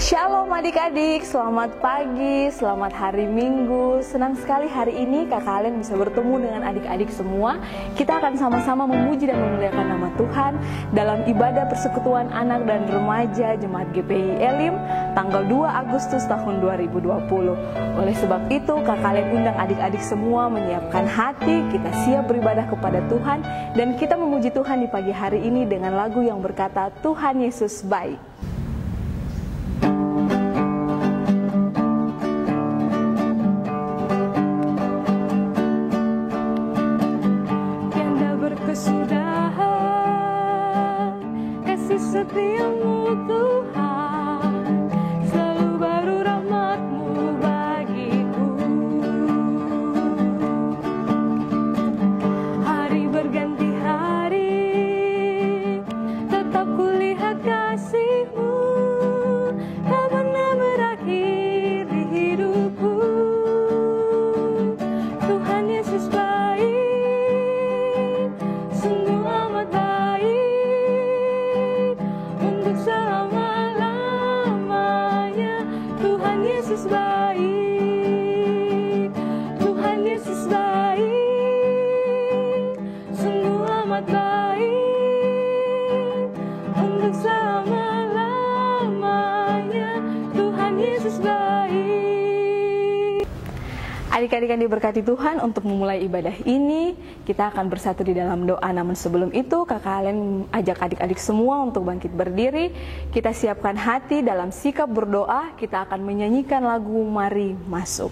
Shalom adik-adik, selamat pagi, selamat hari Minggu. Senang sekali hari ini kakak kalian bisa bertemu dengan adik-adik semua. Kita akan sama-sama memuji dan memuliakan nama Tuhan dalam ibadah persekutuan anak dan remaja Jemaat GPI Elim tanggal 2 Agustus tahun 2020. Oleh sebab itu kakak kalian undang adik-adik semua menyiapkan hati, kita siap beribadah kepada Tuhan dan kita memuji Tuhan di pagi hari ini dengan lagu yang berkata Tuhan Yesus baik. Setiamu Tuhan, selalu baru rahmat-Mu bagiku. Hari berganti hari, tetap kulihat kasih-Mu, tak pernah berakhir di hidupku. Tuhan Yesus baik, sungguh amat baik. Yesus baik, Tuhan Yesus baik, sungguh amat baik, untuk selama-lamanya, Tuhan Yesus baik. Adik-adik yang diberkati Tuhan, untuk memulai ibadah ini, kita akan bersatu di dalam doa. Namun sebelum itu, kakak kalian ajak adik-adik semua untuk bangkit berdiri. Kita siapkan hati dalam sikap berdoa, kita akan menyanyikan lagu Mari Masuk.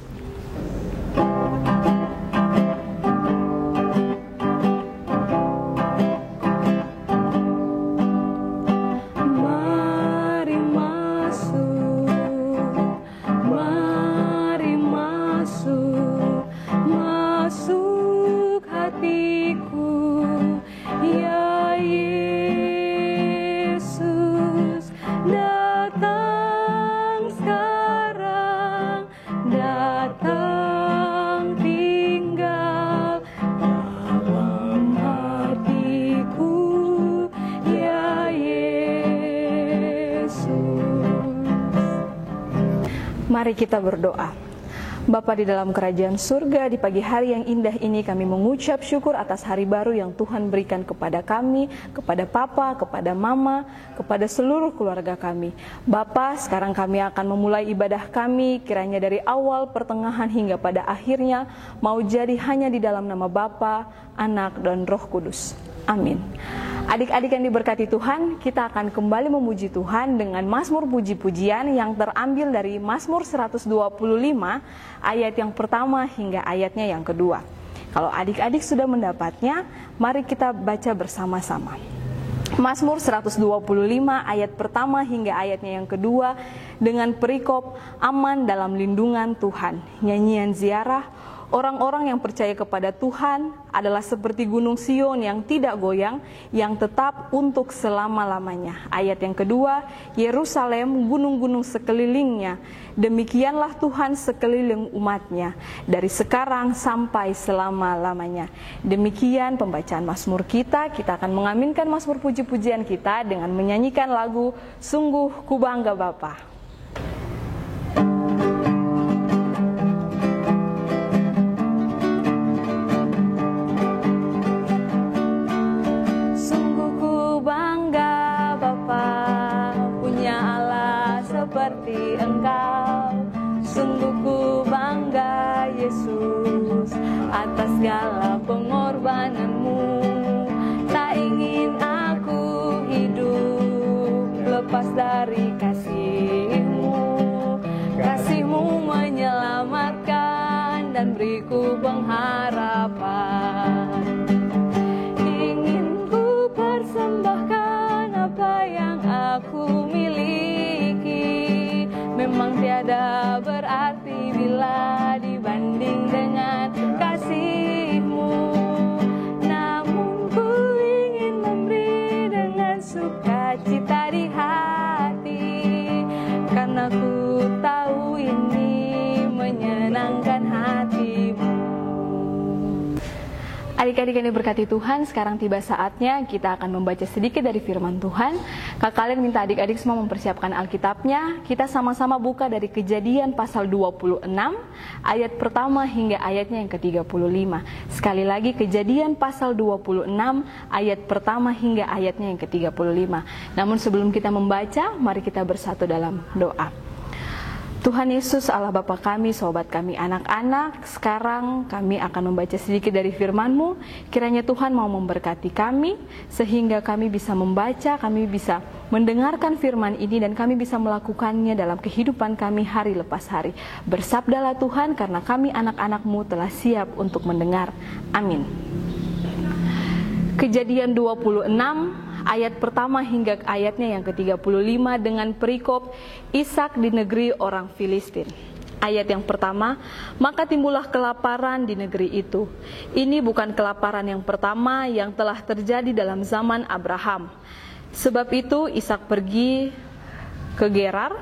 Mari kita berdoa. Bapa di dalam kerajaan surga, di pagi hari yang indah ini kami mengucap syukur atas hari baru yang Tuhan berikan kepada kami, kepada Papa, kepada Mama, kepada seluruh keluarga kami. Bapa, sekarang kami akan memulai ibadah kami, kiranya dari awal, pertengahan hingga pada akhirnya, mau jadi hanya di dalam nama Bapa, Anak, dan Roh Kudus. Amin. Adik-adik yang diberkati Tuhan, kita akan kembali memuji Tuhan dengan Mazmur puji-pujian yang terambil dari Mazmur 125 ayat yang pertama hingga ayatnya yang kedua. Kalau adik-adik sudah mendapatnya, mari kita baca bersama-sama. Mazmur 125 ayat pertama hingga ayatnya yang kedua dengan perikop aman dalam lindungan Tuhan. Nyanyian ziarah. Orang-orang yang percaya kepada Tuhan adalah seperti gunung Sion yang tidak goyang, yang tetap untuk selama-lamanya. Ayat yang kedua, Yerusalem, gunung-gunung sekelilingnya, demikianlah Tuhan sekeliling umatnya, dari sekarang sampai selama-lamanya. Demikian pembacaan Mazmur kita akan mengaminkan Mazmur puji-pujian kita dengan menyanyikan lagu Sungguh Ku Bangga Bapa. Seperti Engkau, sungguh ku bangga Yesus atas segala pengorbananmu. Tak ingin aku hidup lepas dari kasih-Mu. Kasih-Mu menyelamatkan dan beriku pengharapan. Ingin ku persembahkan apa yang aku miliki. Memang tiada berarti bila dibanding dengan kasih-Mu. Namun ku ingin memberi dengan sukacita di hati, karena ku tahu ini menyenangkan hati. Adik-adik yang diberkati Tuhan, sekarang tiba saatnya kita akan membaca sedikit dari firman Tuhan. Kak kalian minta adik-adik semua mempersiapkan Alkitabnya. Kita sama-sama buka dari Kejadian pasal 26, ayat pertama hingga ayatnya yang ke-35. Sekali lagi Kejadian pasal 26, ayat pertama hingga ayatnya yang ke-35. Namun sebelum kita membaca, mari kita bersatu dalam doa. Tuhan Yesus, Allah Bapa kami, sobat kami, anak-anak, sekarang kami akan membaca sedikit dari firman-Mu. Kiranya Tuhan mau memberkati kami, sehingga kami bisa membaca, kami bisa mendengarkan firman ini, dan kami bisa melakukannya dalam kehidupan kami hari lepas hari. Bersabdalah Tuhan, karena kami anak-anak-Mu telah siap untuk mendengar. Amin. Kejadian 26, ayat pertama hingga ayatnya yang ke-35 dengan perikop Ishak di negeri orang Filistin. Ayat yang pertama, maka timbullah kelaparan di negeri itu. Ini bukan kelaparan yang pertama yang telah terjadi dalam zaman Abraham. Sebab itu Ishak pergi ke Gerar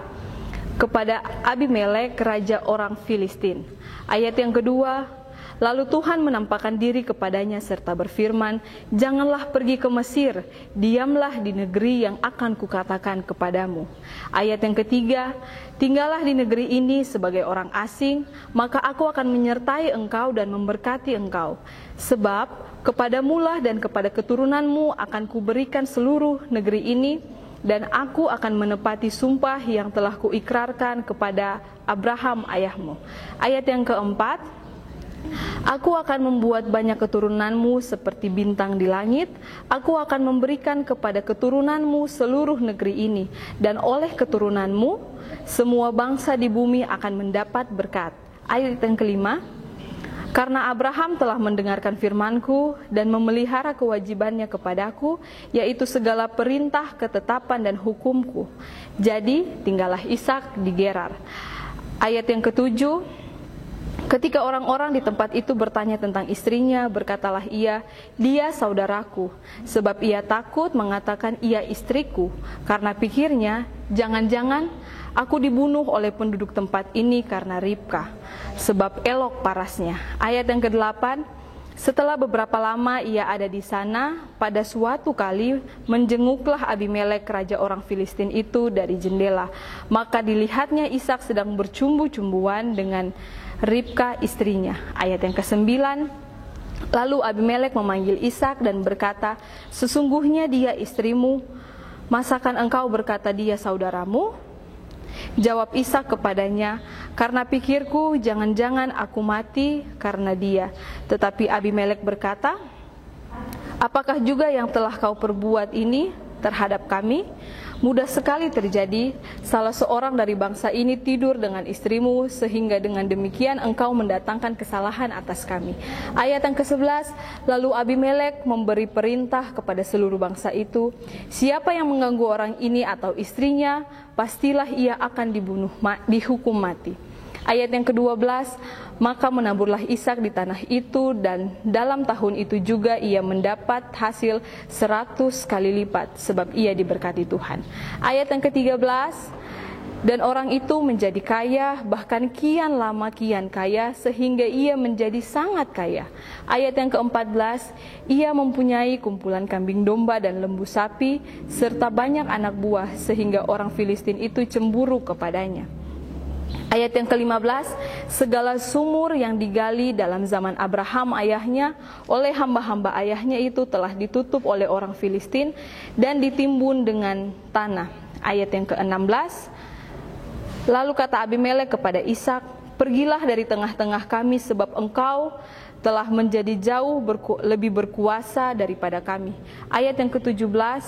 kepada Abimelek, raja orang Filistin. Ayat yang kedua, lalu Tuhan menampakkan diri kepadanya serta berfirman, janganlah pergi ke Mesir, diamlah di negeri yang akan kukatakan kepadamu. Ayat yang ketiga, tinggallah di negeri ini sebagai orang asing, maka aku akan menyertai engkau dan memberkati engkau. Sebab kepadamulah dan kepada keturunanmu akan kuberikan seluruh negeri ini, dan aku akan menepati sumpah yang telah kuikrarkan kepada Abraham ayahmu. Ayat yang keempat, aku akan membuat banyak keturunanmu seperti bintang di langit. Aku akan memberikan kepada keturunanmu seluruh negeri ini, dan oleh keturunanmu semua bangsa di bumi akan mendapat berkat. Ayat yang kelima, karena Abraham telah mendengarkan firmanku dan memelihara kewajibannya kepadaku, yaitu segala perintah, ketetapan, dan hukumku. Jadi tinggallah Ishak di Gerar. Ayat yang ketujuh, ketika orang-orang di tempat itu bertanya tentang istrinya, berkatalah ia, dia saudaraku, sebab ia takut mengatakan ia istriku, karena pikirnya, jangan-jangan aku dibunuh oleh penduduk tempat ini karena Ribka, sebab elok parasnya. Ayat yang ke-8, setelah beberapa lama ia ada di sana, pada suatu kali menjenguklah Abimelek raja orang Filistin itu dari jendela. Maka dilihatnya Ishak sedang bercumbu-cumbuan dengan Ribka istrinya. Ayat yang ke-9, lalu Abimelek memanggil Ishak dan berkata, sesungguhnya dia istrimu, masakan engkau berkata dia saudaramu? Jawab Ishak kepadanya, karena pikirku jangan-jangan aku mati karena dia. Tetapi Abimelek berkata, apakah juga yang telah kau perbuat ini terhadap kami? Mudah sekali terjadi, salah seorang dari bangsa ini tidur dengan istrimu, sehingga dengan demikian engkau mendatangkan kesalahan atas kami. Ayat yang ke-11, lalu Abimelek memberi perintah kepada seluruh bangsa itu, siapa yang mengganggu orang ini atau istrinya, pastilah ia akan dihukum mati. Ayat yang ke-12, maka menaburlah Ishak di tanah itu, dan dalam tahun itu juga ia mendapat hasil 100 kali lipat, sebab ia diberkati Tuhan. Ayat yang ke-13, dan orang itu menjadi kaya, bahkan kian lama kian kaya, sehingga ia menjadi sangat kaya. Ayat yang ke-14, ia mempunyai kumpulan kambing domba dan lembu sapi, serta banyak anak buah, sehingga orang Filistin itu cemburu kepadanya. Ayat yang ke-15, segala sumur yang digali dalam zaman Abraham ayahnya oleh hamba-hamba ayahnya itu telah ditutup oleh orang Filistin dan ditimbun dengan tanah. Ayat yang ke-16, lalu kata Abimelek kepada Ishak, pergilah dari tengah-tengah kami sebab engkau telah menjadi jauh lebih berkuasa daripada kami. Ayat yang ke-17,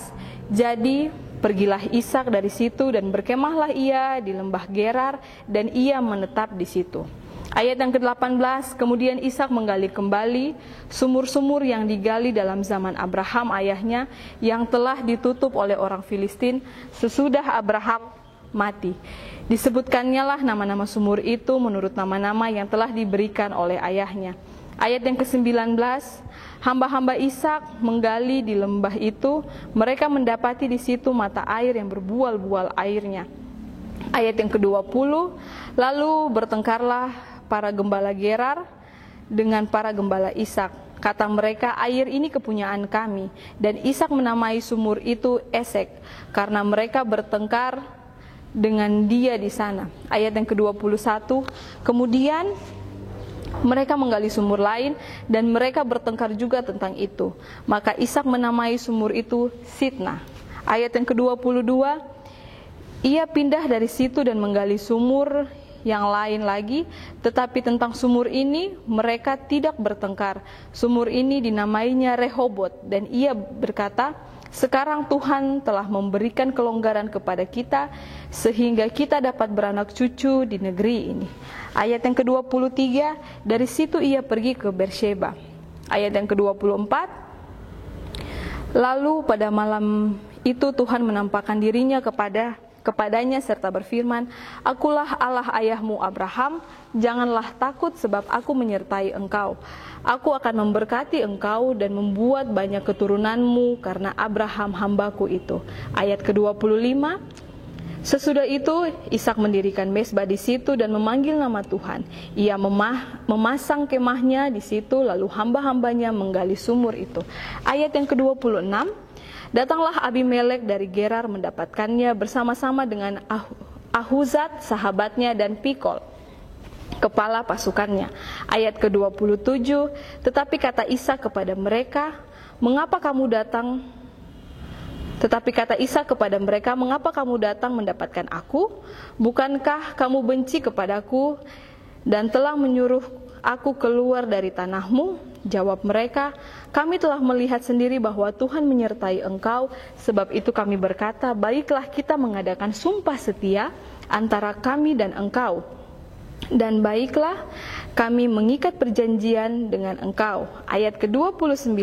jadi pergilah Ishak dari situ dan berkemahlah ia di lembah Gerar, dan ia menetap di situ. Ayat yang ke-18, kemudian Ishak menggali kembali sumur-sumur yang digali dalam zaman Abraham ayahnya, yang telah ditutup oleh orang Filistin sesudah Abraham mati. Disebutkannya lah nama-nama sumur itu menurut nama-nama yang telah diberikan oleh ayahnya. Ayat yang ke-19, hamba-hamba Ishak menggali di lembah itu, mereka mendapati di situ mata air yang berbual-bual airnya. Ayat yang ke-20, lalu bertengkarlah para gembala Gerar dengan para gembala Ishak. Kata mereka, air ini kepunyaan kami. Dan Ishak menamai sumur itu Esek, karena mereka bertengkar dengan dia di sana. Ayat yang ke-21, kemudian mereka menggali sumur lain dan mereka bertengkar juga tentang itu. Maka Ishak menamai sumur itu Sitnah. Ayat yang ke-22, ia pindah dari situ dan menggali sumur yang lain lagi, tetapi tentang sumur ini mereka tidak bertengkar. Sumur ini dinamainya Rehobot, dan ia berkata, sekarang Tuhan telah memberikan kelonggaran kepada kita sehingga kita dapat beranak cucu di negeri ini. Ayat yang ke-23, dari situ ia pergi ke Beersheba. Ayat yang ke-24, lalu pada malam itu Tuhan menampakkan dirinya kepadanya serta berfirman, akulah Allah ayahmu Abraham, janganlah takut sebab aku menyertai engkau. Aku akan memberkati engkau dan membuat banyak keturunanmu karena Abraham hambaku itu. Ayat ke-25, sesudah itu Ishak mendirikan mezbah di situ dan memanggil nama Tuhan. Ia memasang kemahnya di situ, lalu hamba-hambanya menggali sumur itu. Ayat yang ke-26, datanglah Abimelek dari Gerar mendapatkannya bersama-sama dengan Ahuzat sahabatnya dan Pikol kepala pasukannya. Ayat ke-27, tetapi kata Ishak kepada mereka, mengapa kamu datang mendapatkan aku? Bukankah kamu benci kepadaku dan telah menyuruh aku keluar dari tanahmu? Jawab mereka, kami telah melihat sendiri bahwa Tuhan menyertai engkau, sebab itu kami berkata, baiklah kita mengadakan sumpah setia antara kami dan engkau. Dan baiklah kami mengikat perjanjian dengan engkau. Ayat ke-29,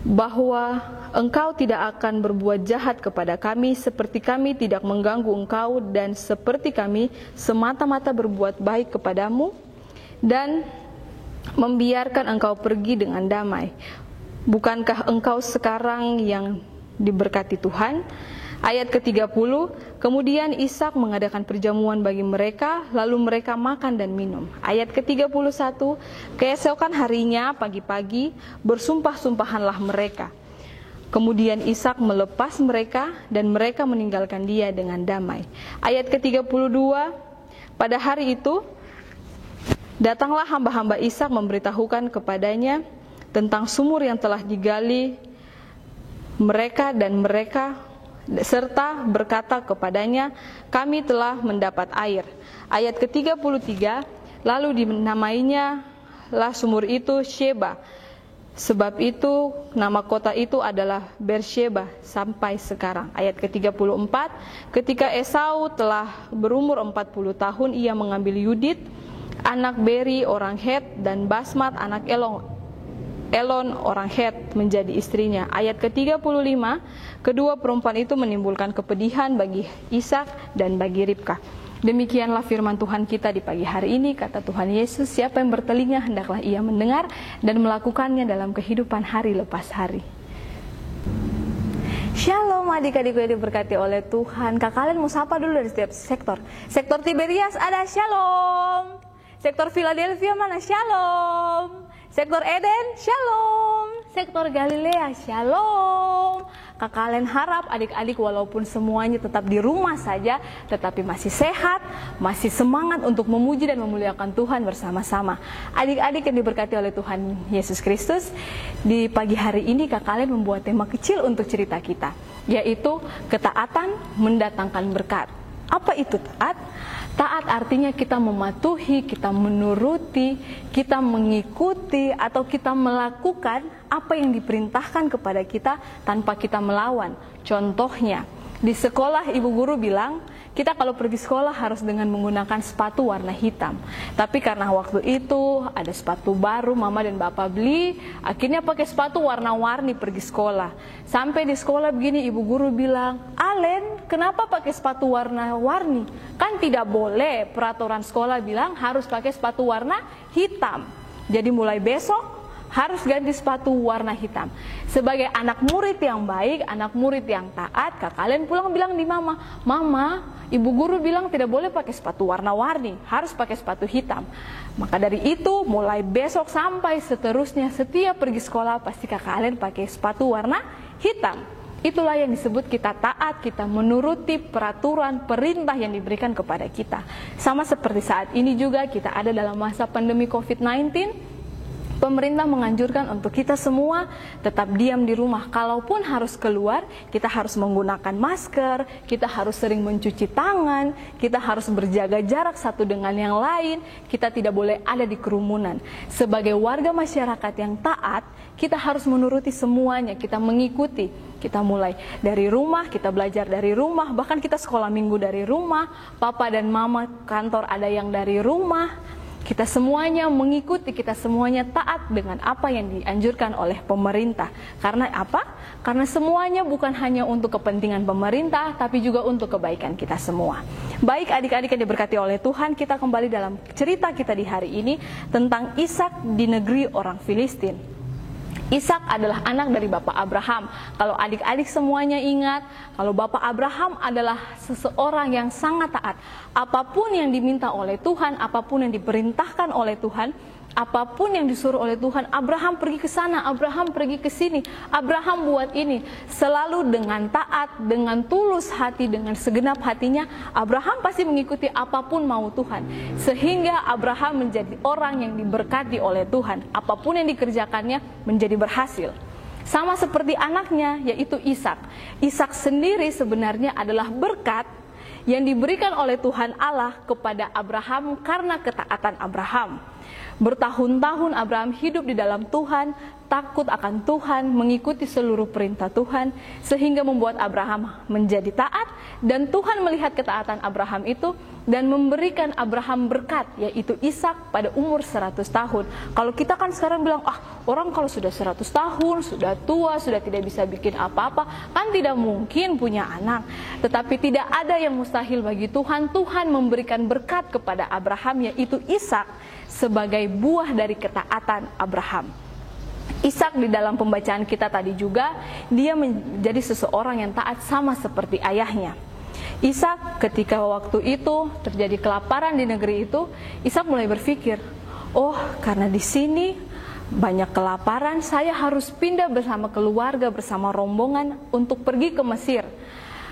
bahwa engkau tidak akan berbuat jahat kepada kami, seperti kami tidak mengganggu engkau, dan seperti kami semata-mata berbuat baik kepadamu, dan membiarkan engkau pergi dengan damai. Bukankah engkau sekarang yang diberkati Tuhan? Ayat ke-30, kemudian Ishak mengadakan perjamuan bagi mereka, lalu mereka makan dan minum. Ayat ke-31, keesokan harinya pagi-pagi bersumpah-sumpahanlah mereka. Kemudian Ishak melepas mereka dan mereka meninggalkan dia dengan damai. Ayat ke-32, pada hari itu datanglah hamba-hamba Ishak memberitahukan kepadanya tentang sumur yang telah digali mereka dan mereka serta berkata kepadanya, kami telah mendapat air. Ayat ke-33, lalu dinamainya lah sumur itu Sheba. Sebab itu nama kota itu adalah Beersheba sampai sekarang. Ayat ke-34, ketika Esau telah berumur 40 tahun, ia mengambil Yudit, anak Beri orang Het, dan Basmat anak Elon orang Het menjadi istrinya. Ayat ke-35, kedua perempuan itu menimbulkan kepedihan bagi Ishak dan bagi Ribkah. Demikianlah firman Tuhan kita di pagi hari ini. Kata Tuhan Yesus, siapa yang bertelinga hendaklah ia mendengar dan melakukannya dalam kehidupan hari lepas hari. Shalom adik-adikku yang diberkati oleh Tuhan. Kalian mau sapa dulu dari setiap sektor. Sektor Tiberias ada shalom. Sektor Philadelphia mana shalom. Sektor Eden, shalom. Sektor Galilea, shalom. Kalian harap adik-adik walaupun semuanya tetap di rumah saja, tetapi masih sehat, masih semangat untuk memuji dan memuliakan Tuhan bersama-sama. Adik-adik yang diberkati oleh Tuhan Yesus Kristus, di pagi hari ini kalian membuat tema kecil untuk cerita kita, yaitu ketaatan mendatangkan berkat. Apa itu taat? Taat artinya kita mematuhi, kita menuruti, kita mengikuti, atau kita melakukan apa yang diperintahkan kepada kita tanpa kita melawan. Contohnya, di sekolah ibu guru bilang, kita kalau pergi sekolah harus dengan menggunakan sepatu warna hitam. Tapi karena waktu itu ada sepatu baru mama dan bapak beli, akhirnya pakai sepatu warna-warni pergi sekolah. Sampai di sekolah begini ibu guru bilang, Alen, kenapa pakai sepatu warna-warni? Kan tidak boleh, peraturan sekolah bilang harus pakai sepatu warna hitam. Jadi mulai besok harus ganti sepatu warna hitam. Sebagai anak murid yang baik, anak murid yang taat, kalian pulang bilang di mama, "Mama, ibu guru bilang tidak boleh pakai sepatu warna-warni, harus pakai sepatu hitam." Maka dari itu, mulai besok sampai seterusnya, setiap pergi sekolah pasti kalian pakai sepatu warna hitam. Itulah yang disebut kita taat, kita menuruti peraturan, perintah yang diberikan kepada kita. Sama seperti saat ini juga kita ada dalam masa pandemi COVID-19, pemerintah menganjurkan untuk kita semua tetap diam di rumah. Kalaupun harus keluar, kita harus menggunakan masker, kita harus sering mencuci tangan, kita harus berjaga jarak satu dengan yang lain, kita tidak boleh ada di kerumunan. Sebagai warga masyarakat yang taat, kita harus menuruti semuanya, kita mengikuti. Kita mulai dari rumah, kita belajar dari rumah, bahkan kita sekolah minggu dari rumah, papa dan mama kantor ada yang dari rumah. Kita semuanya mengikuti, kita semuanya taat dengan apa yang dianjurkan oleh pemerintah. Karena apa? Karena semuanya bukan hanya untuk kepentingan pemerintah, tapi juga untuk kebaikan kita semua. Baik adik-adik yang diberkati oleh Tuhan, kita kembali dalam cerita kita di hari ini tentang Ishak di negeri orang Filistin. Ishak adalah anak dari Bapak Abraham. Kalau adik-adik semuanya ingat, kalau Bapak Abraham adalah seseorang yang sangat taat. Apapun yang diminta oleh Tuhan, apapun yang diperintahkan oleh Tuhan, apapun yang disuruh oleh Tuhan, Abraham pergi ke sana, Abraham pergi ke sini, Abraham buat ini. Selalu dengan taat, dengan tulus hati, dengan segenap hatinya, Abraham pasti mengikuti apapun mau Tuhan. Sehingga Abraham menjadi orang yang diberkati oleh Tuhan. Apapun yang dikerjakannya menjadi berhasil. Sama seperti anaknya, yaitu Ishak. Ishak sendiri sebenarnya adalah berkat yang diberikan oleh Tuhan Allah kepada Abraham karena ketaatan Abraham. Bertahun-tahun Abraham hidup di dalam Tuhan, takut akan Tuhan, mengikuti seluruh perintah Tuhan, sehingga membuat Abraham menjadi taat, dan Tuhan melihat ketaatan Abraham itu dan memberikan Abraham berkat, yaitu Ishak pada umur 100 tahun. Kalau kita kan sekarang bilang, orang kalau sudah 100 tahun, sudah tua, sudah tidak bisa bikin apa-apa, kan tidak mungkin punya anak. Tetapi tidak ada yang mustahil bagi Tuhan. Tuhan memberikan berkat kepada Abraham, yaitu Ishak, sebagai buah dari ketaatan Abraham. Ishak di dalam pembacaan kita tadi juga, dia menjadi seseorang yang taat sama seperti ayahnya. Ishak ketika waktu itu terjadi kelaparan di negeri itu, Ishak mulai berpikir, karena di sini banyak kelaparan, saya harus pindah bersama keluarga, bersama rombongan untuk pergi ke Mesir.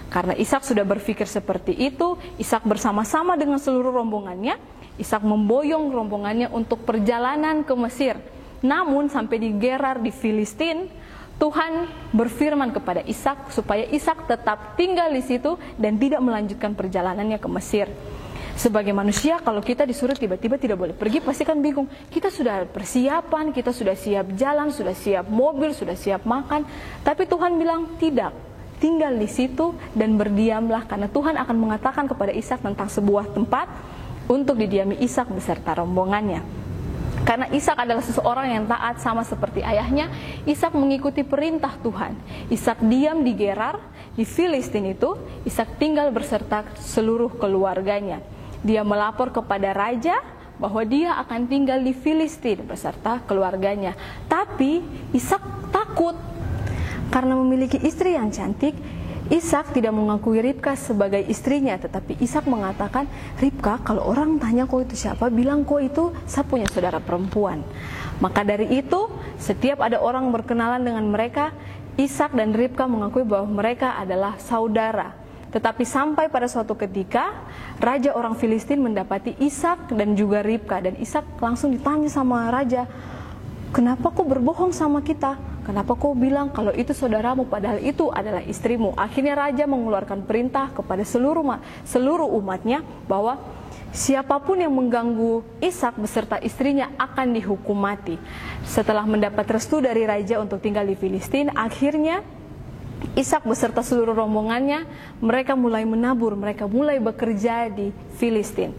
Karena Ishak sudah berpikir seperti itu, Ishak bersama-sama dengan seluruh rombongannya, Ishak memboyong rombongannya untuk perjalanan ke Mesir. Namun sampai di Gerar di Filistin, Tuhan berfirman kepada Ishak supaya Ishak tetap tinggal di situ dan tidak melanjutkan perjalanannya ke Mesir. Sebagai manusia, kalau kita disuruh tiba-tiba tidak boleh pergi, pasti kan bingung. Kita sudah persiapan, kita sudah siap jalan, sudah siap mobil, sudah siap makan. Tapi Tuhan bilang tidak, tinggal di situ dan berdiamlah, karena Tuhan akan mengatakan kepada Ishak tentang sebuah tempat untuk didiami Ishak beserta rombongannya. Karena Ishak adalah seseorang yang taat sama seperti ayahnya, Ishak mengikuti perintah Tuhan. Ishak diam di Gerar, di Filistin itu, Ishak tinggal beserta seluruh keluarganya. Dia melapor kepada raja bahwa dia akan tinggal di Filistin beserta keluarganya. Tapi Ishak takut karena memiliki istri yang cantik. Ishak tidak mengakui Ribka sebagai istrinya, tetapi Ishak mengatakan, Ribka, kalau orang tanya kau itu siapa, bilang kau itu saya punya saudara perempuan. Maka dari itu, setiap ada orang berkenalan dengan mereka, Ishak dan Ribka mengakui bahwa mereka adalah saudara. Tetapi sampai pada suatu ketika, raja orang Filistin mendapati Ishak dan juga Ribka, dan Ishak langsung ditanya sama raja, kenapa kau berbohong sama kita? Kenapa kau bilang kalau itu saudaramu padahal itu adalah istrimu? Akhirnya raja mengeluarkan perintah kepada seluruh umatnya bahwa siapapun yang mengganggu Ishak beserta istrinya akan dihukum mati. Setelah mendapat restu dari raja untuk tinggal di Filistin, akhirnya Ishak beserta seluruh rombongannya, mereka mulai menabur, mereka mulai bekerja di Filistin.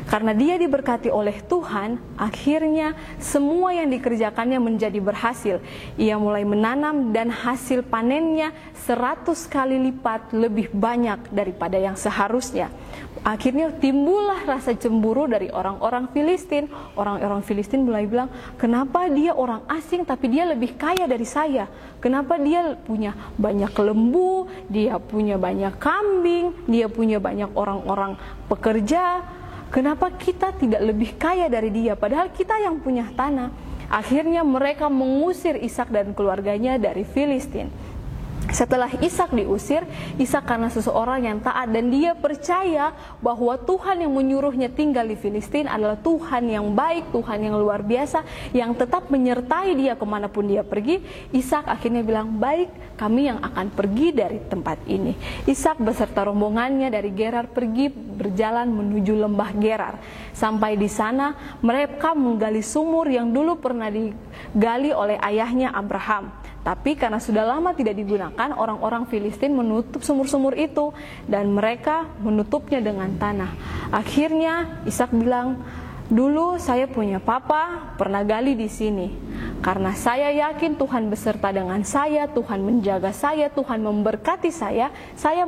Karena dia diberkati oleh Tuhan, akhirnya semua yang dikerjakannya menjadi berhasil. Ia mulai menanam dan hasil panennya 100 kali lipat lebih banyak daripada yang seharusnya. Akhirnya timbullah rasa cemburu dari orang-orang Filistin. Orang-orang Filistin mulai bilang, kenapa dia orang asing tapi dia lebih kaya dari saya? Kenapa dia punya banyak lembu, dia punya banyak kambing, dia punya banyak orang-orang pekerja? Kenapa kita tidak lebih kaya dari dia? Padahal kita yang punya tanah. Akhirnya mereka mengusir Ishak dan keluarganya dari Filistin. Setelah Ishak diusir, Ishak karena seseorang yang taat dan dia percaya bahwa Tuhan yang menyuruhnya tinggal di Filistin adalah Tuhan yang baik, Tuhan yang luar biasa, yang tetap menyertai dia kemanapun dia pergi. Ishak akhirnya bilang, baik, kami yang akan pergi dari tempat ini. Ishak beserta rombongannya dari Gerar pergi berjalan menuju lembah Gerar. Sampai di sana mereka menggali sumur yang dulu pernah digali oleh ayahnya Abraham. Tapi karena sudah lama tidak digunakan, orang-orang Filistin menutup sumur-sumur itu dan mereka menutupnya dengan tanah. Akhirnya Ishak bilang, dulu saya punya papa pernah gali di sini. Karena saya yakin Tuhan beserta dengan saya, Tuhan menjaga saya, Tuhan memberkati saya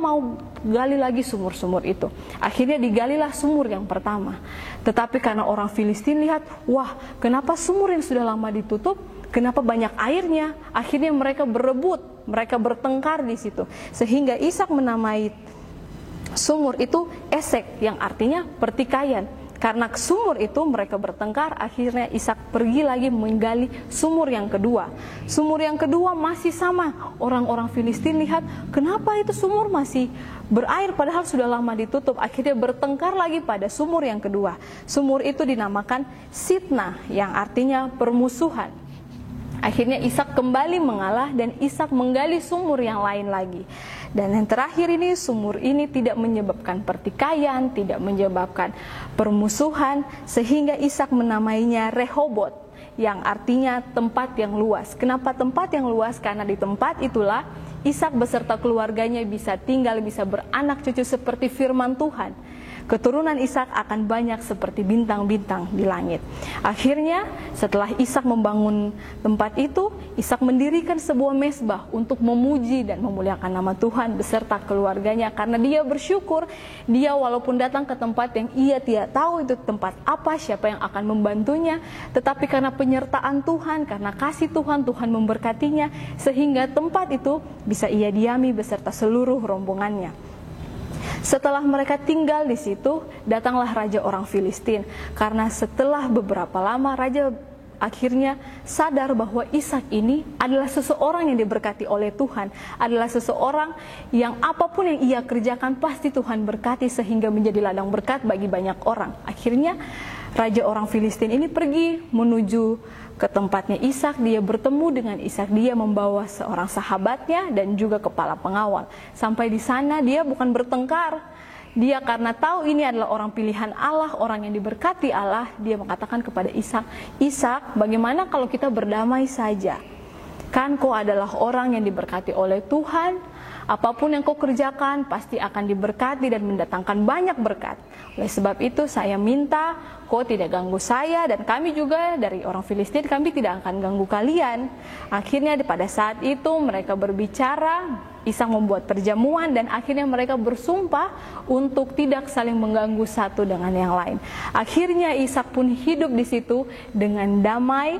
mau gali lagi sumur-sumur itu. Akhirnya digalilah sumur yang pertama. Tetapi karena orang Filistin lihat, wah, kenapa sumur yang sudah lama ditutup, kenapa banyak airnya? Akhirnya mereka berebut, mereka bertengkar di situ. Sehingga Ishak menamai sumur itu Esek, yang artinya pertikaian. Karena sumur itu mereka bertengkar, akhirnya Ishak pergi lagi menggali sumur yang kedua. Sumur yang kedua masih sama. Orang-orang Filistin lihat, kenapa itu sumur masih berair padahal sudah lama ditutup. Akhirnya bertengkar lagi pada sumur yang kedua. Sumur itu dinamakan Sitnah, yang artinya permusuhan. Akhirnya Ishak kembali mengalah dan Ishak menggali sumur yang lain lagi. Dan yang terakhir ini, sumur ini tidak menyebabkan pertikaian, tidak menyebabkan permusuhan, sehingga Ishak menamainya Rehobot, yang artinya tempat yang luas. Kenapa tempat yang luas? Karena di tempat itulah Ishak beserta keluarganya bisa tinggal, bisa beranak cucu seperti firman Tuhan. Keturunan Ishak akan banyak seperti bintang-bintang di langit. Akhirnya setelah Ishak membangun tempat itu, Ishak mendirikan sebuah mezbah untuk memuji dan memuliakan nama Tuhan beserta keluarganya. Karena dia bersyukur, dia walaupun datang ke tempat yang ia tidak tahu itu tempat apa, siapa yang akan membantunya, tetapi karena penyertaan Tuhan, karena kasih Tuhan, Tuhan memberkatinya, sehingga tempat itu bisa ia diami beserta seluruh rombongannya. Setelah mereka tinggal di situ, datanglah raja orang Filistin. Karena setelah beberapa lama, raja akhirnya sadar bahwa Ishak ini adalah seseorang yang diberkati oleh Tuhan. Adalah seseorang yang apapun yang ia kerjakan pasti Tuhan berkati sehingga menjadi ladang berkat bagi banyak orang. Akhirnya raja orang Filistin ini pergi menuju ke tempatnya Ishak. Dia bertemu dengan Ishak, dia membawa seorang sahabatnya dan juga kepala pengawal. Sampai di sana dia bukan bertengkar. Dia karena tahu ini adalah orang pilihan Allah, orang yang diberkati Allah, dia mengatakan kepada Ishak, Ishak, bagaimana kalau kita berdamai saja? Kan kau adalah orang yang diberkati oleh Tuhan, apapun yang kau kerjakan pasti akan diberkati dan mendatangkan banyak berkat. Oleh sebab itu saya minta kau tidak ganggu saya, dan kami juga dari orang Filistin, kami tidak akan ganggu kalian. Akhirnya pada saat itu mereka berbicara, Ishak membuat perjamuan dan akhirnya mereka bersumpah untuk tidak saling mengganggu satu dengan yang lain. Akhirnya Ishak pun hidup di situ dengan damai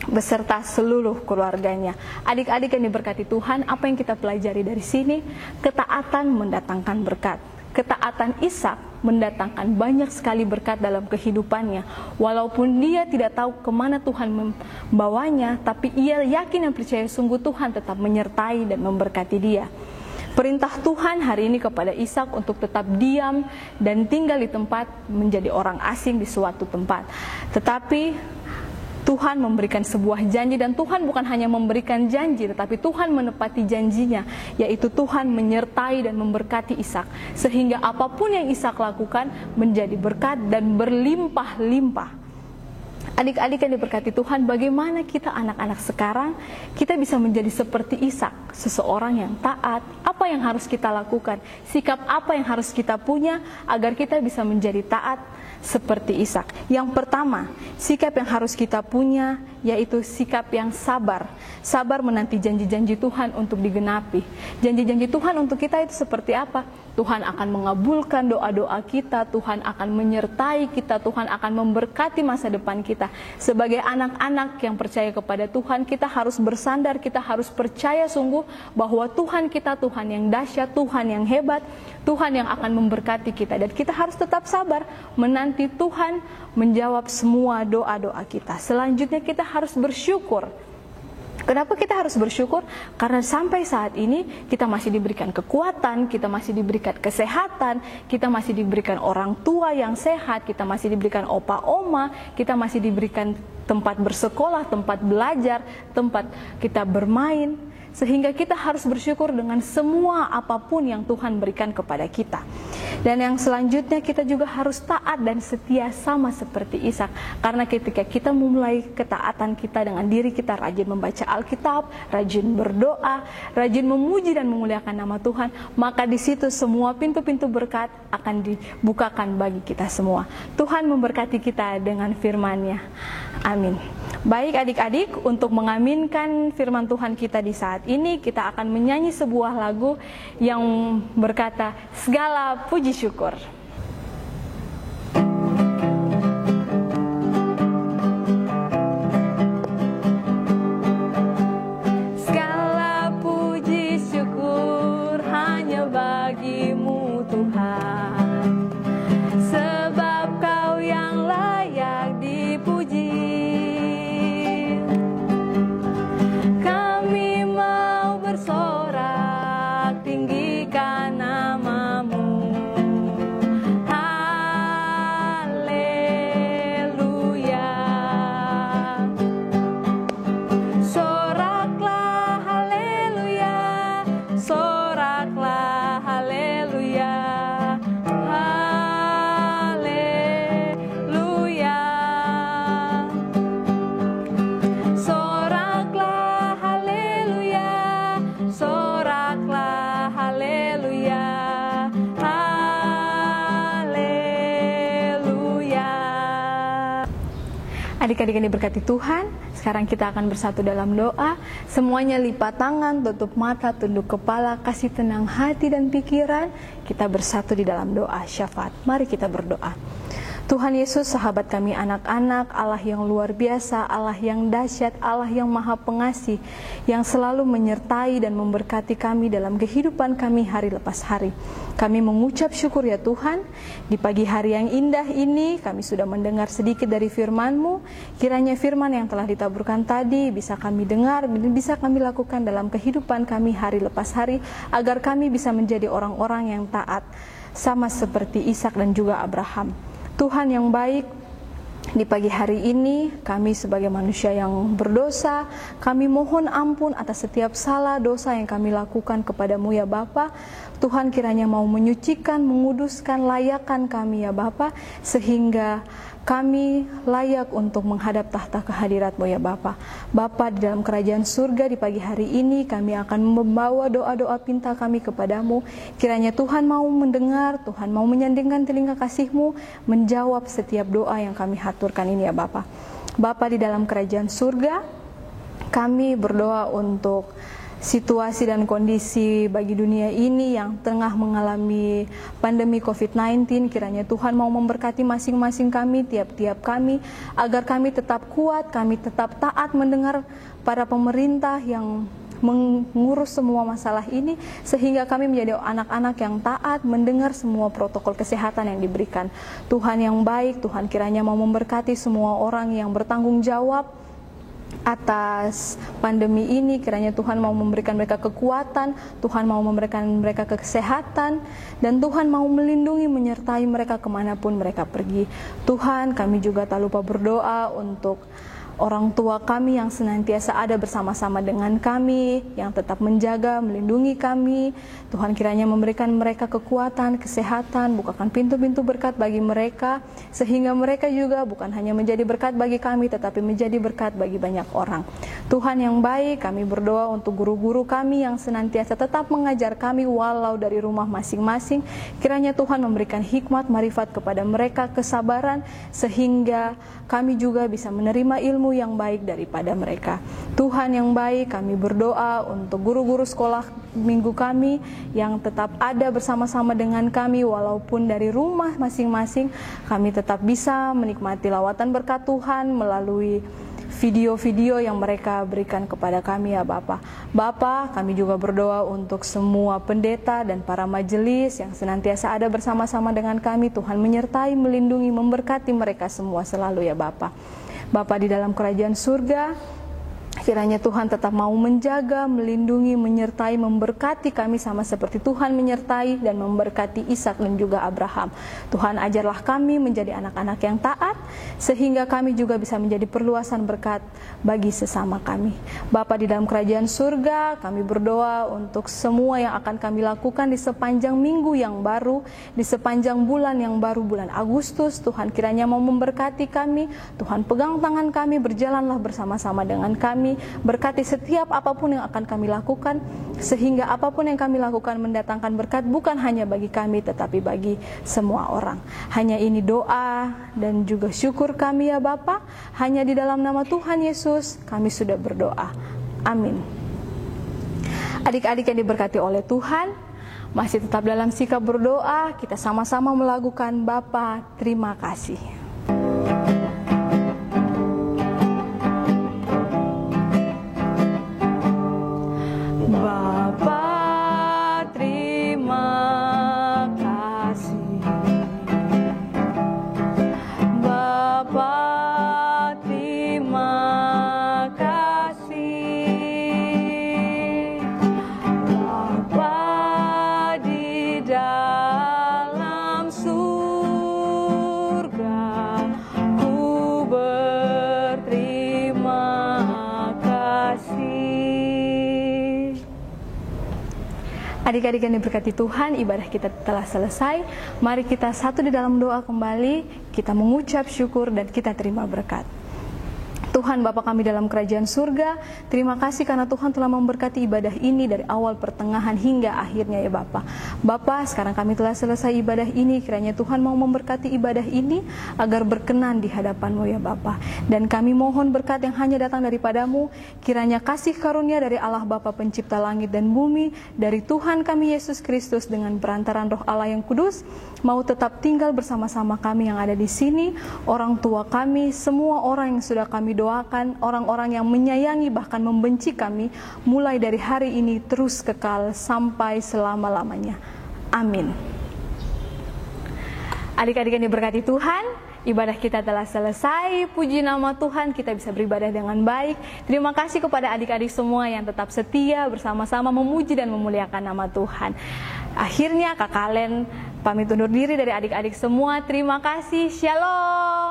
beserta seluruh keluarganya. Adik-adik yang diberkati Tuhan, apa yang kita pelajari dari sini? Ketaatan mendatangkan berkat. Ketaatan Ishak mendatangkan banyak sekali berkat dalam kehidupannya. Walaupun dia tidak tahu kemana Tuhan membawanya, tapi ia yakin dan percaya sungguh Tuhan tetap menyertai dan memberkati dia. Perintah Tuhan hari ini kepada Ishak untuk tetap diam dan tinggal di tempat, menjadi orang asing di suatu tempat. Tetapi Tuhan memberikan sebuah janji, dan Tuhan bukan hanya memberikan janji, tetapi Tuhan menepati janjinya, yaitu Tuhan menyertai dan memberkati Ishak, sehingga apapun yang Ishak lakukan menjadi berkat dan berlimpah-limpah. Adik-adik yang diberkati Tuhan, bagaimana kita anak-anak sekarang, kita bisa menjadi seperti Ishak. seseorang yang taat, apa yang harus kita lakukan, sikap apa yang harus kita punya agar kita bisa menjadi taat seperti Ishak. Yang pertama, sikap yang harus kita punya yaitu sikap yang sabar. Sabar menanti janji-janji Tuhan untuk digenapi. Janji-janji Tuhan untuk kita itu seperti apa? Tuhan akan mengabulkan doa-doa kita, Tuhan akan menyertai kita, Tuhan akan memberkati masa depan kita. Sebagai anak-anak yang percaya kepada Tuhan, kita harus bersandar, kita harus percaya sungguh bahwa Tuhan kita Tuhan yang dahsyat, Tuhan yang hebat, Tuhan yang akan memberkati kita. Dan kita harus tetap sabar menanti Tuhan menjawab semua doa-doa kita. Selanjutnya kita harus bersyukur. Kenapa kita harus bersyukur? Karena sampai saat ini kita masih diberikan kekuatan, kita masih diberikan kesehatan, kita masih diberikan orang tua yang sehat, kita masih diberikan opa oma, kita masih diberikan tempat bersekolah, tempat belajar, tempat kita bermain. Sehingga kita harus bersyukur dengan semua apapun yang Tuhan berikan kepada kita. Dan yang selanjutnya kita juga harus taat dan setia sama seperti Ishak. Karena ketika kita memulai ketaatan kita dengan diri kita rajin membaca Alkitab, rajin berdoa, rajin memuji dan memuliakan nama Tuhan, maka di situ semua pintu-pintu berkat akan dibukakan bagi kita semua. Tuhan memberkati kita dengan firman-Nya. Amin. Baik adik-adik, untuk mengaminkan firman Tuhan kita di saat ini, kita akan menyanyi sebuah lagu yang berkata, segala puji syukur. Segala puji syukur hanya bagimu Tuhan, sebab Kau yang layak dipuji. Tinggikan namamu, haleluya. Soraklah haleluya, soraklah haleluya, haleluya. Soraklah haleluya, soraklah haleluya, haleluya. Adik-adik yang diberkati Tuhan, sekarang kita akan bersatu dalam doa. Semuanya lipat tangan, tutup mata, tunduk kepala, kasih tenang hati dan pikiran. Kita bersatu di dalam doa syafaat. Mari kita berdoa. Tuhan Yesus, sahabat kami anak-anak, Allah yang luar biasa, Allah yang dahsyat, Allah yang maha pengasih, yang selalu menyertai dan memberkati kami dalam kehidupan kami hari lepas hari. Kami mengucap syukur ya Tuhan, di pagi hari yang indah ini kami sudah mendengar sedikit dari firman-Mu. Kiranya firman yang telah ditaburkan tadi bisa kami dengar, bisa kami lakukan dalam kehidupan kami hari lepas hari, agar kami bisa menjadi orang-orang yang taat, sama seperti Ishak dan juga Abraham. Tuhan yang baik, di pagi hari ini kami sebagai manusia yang berdosa, kami mohon ampun atas setiap salah dosa yang kami lakukan kepadamu ya Bapa. Tuhan kiranya mau menyucikan, menguduskan, layakkan kami ya Bapa, sehingga kami layak untuk menghadap tahta kehadirat-Mu ya Bapa. Bapa di dalam kerajaan surga, di pagi hari ini kami akan membawa doa-doa pinta kami kepadamu. Kiranya Tuhan mau mendengar, Tuhan mau menyandingkan telinga kasih-Mu, menjawab setiap doa yang kami haturkan ini ya Bapa. Bapa di dalam kerajaan surga, kami berdoa untuk situasi dan kondisi bagi dunia ini yang tengah mengalami pandemi COVID-19. Kiranya Tuhan mau memberkati masing-masing kami, tiap-tiap kami, agar kami tetap kuat, kami tetap taat mendengar para pemerintah yang mengurus semua masalah ini, sehingga kami menjadi anak-anak yang taat mendengar semua protokol kesehatan yang diberikan. Tuhan yang baik, Tuhan kiranya mau memberkati semua orang yang bertanggung jawab atas pandemi ini. Kiranya Tuhan mau memberikan mereka kekuatan, Tuhan mau memberikan mereka kesehatan, dan Tuhan mau melindungi, menyertai mereka kemanapun mereka pergi. Tuhan, kami juga tak lupa berdoa untuk orang tua kami yang senantiasa ada bersama-sama dengan kami, yang tetap menjaga, melindungi kami. Tuhan kiranya memberikan mereka kekuatan, kesehatan, bukakan pintu-pintu berkat bagi mereka, sehingga mereka juga bukan hanya menjadi berkat bagi kami, tetapi menjadi berkat bagi banyak orang. Tuhan yang baik, kami berdoa untuk guru-guru kami yang senantiasa tetap mengajar kami walau dari rumah masing-masing. Kiranya Tuhan memberikan hikmat, marifat kepada mereka, kesabaran, sehingga kami juga bisa menerima ilmu yang baik daripada mereka. Tuhan yang baik, kami berdoa untuk guru-guru sekolah minggu kami yang tetap ada bersama-sama dengan kami walaupun dari rumah masing-masing. Kami tetap bisa menikmati lawatan berkat Tuhan melalui video-video yang mereka berikan kepada kami ya Bapa. Bapa, kami juga berdoa untuk semua pendeta dan para majelis yang senantiasa ada bersama-sama dengan kami. Tuhan menyertai, melindungi, memberkati mereka semua selalu ya Bapa. Bapa di dalam kerajaan surga, kiranya Tuhan tetap mau menjaga, melindungi, menyertai, memberkati kami sama seperti Tuhan menyertai dan memberkati Ishak dan juga Abraham. Tuhan ajarlah kami menjadi anak-anak yang taat, sehingga kami juga bisa menjadi perluasan berkat bagi sesama kami. Bapa di dalam kerajaan surga, kami berdoa untuk semua yang akan kami lakukan di sepanjang minggu yang baru, di sepanjang bulan yang baru, bulan Agustus. Tuhan kiranya mau memberkati kami, Tuhan pegang tangan kami, berjalanlah bersama-sama dengan kami. Berkati setiap apapun yang akan kami lakukan, sehingga apapun yang kami lakukan mendatangkan berkat bukan hanya bagi kami tetapi bagi semua orang. Hanya ini doa dan juga syukur kami ya Bapa. Hanya di dalam nama Tuhan Yesus kami sudah berdoa. Amin. Adik-adik yang diberkati oleh Tuhan, masih tetap dalam sikap berdoa, kita sama-sama melakukan Bapa terima kasih. Bapa terima kasih, Bapa terima kasih, Bapa di dalam surga, ku berterima kasih. Adik-adik yang diberkati Tuhan, ibadah kita telah selesai. Mari kita satu di dalam doa kembali, kita mengucap syukur dan kita terima berkat. Tuhan Bapa kami dalam kerajaan surga, terima kasih karena Tuhan telah memberkati ibadah ini dari awal, pertengahan hingga akhirnya ya Bapa. Bapa, sekarang kami telah selesai ibadah ini, kiranya Tuhan mau memberkati ibadah ini agar berkenan di hadapan-Mu ya Bapa. Dan kami mohon berkat yang hanya datang daripada-Mu, kiranya kasih karunia dari Allah Bapa pencipta langit dan bumi, dari Tuhan kami Yesus Kristus dengan perantaran Roh Allah yang kudus, mau tetap tinggal bersama-sama kami yang ada di sini, orang tua kami, semua orang yang sudah kami doakan, orang-orang yang menyayangi bahkan membenci kami, mulai dari hari ini terus kekal sampai selama-lamanya. Amin. Adik-adik yang diberkati Tuhan, ibadah kita telah selesai. Puji nama Tuhan, kita bisa beribadah dengan baik. Terima kasih kepada adik-adik semua yang tetap setia bersama-sama memuji dan memuliakan nama Tuhan. Akhirnya Kak Kalen pamit undur diri dari adik-adik semua. Terima kasih. Shalom.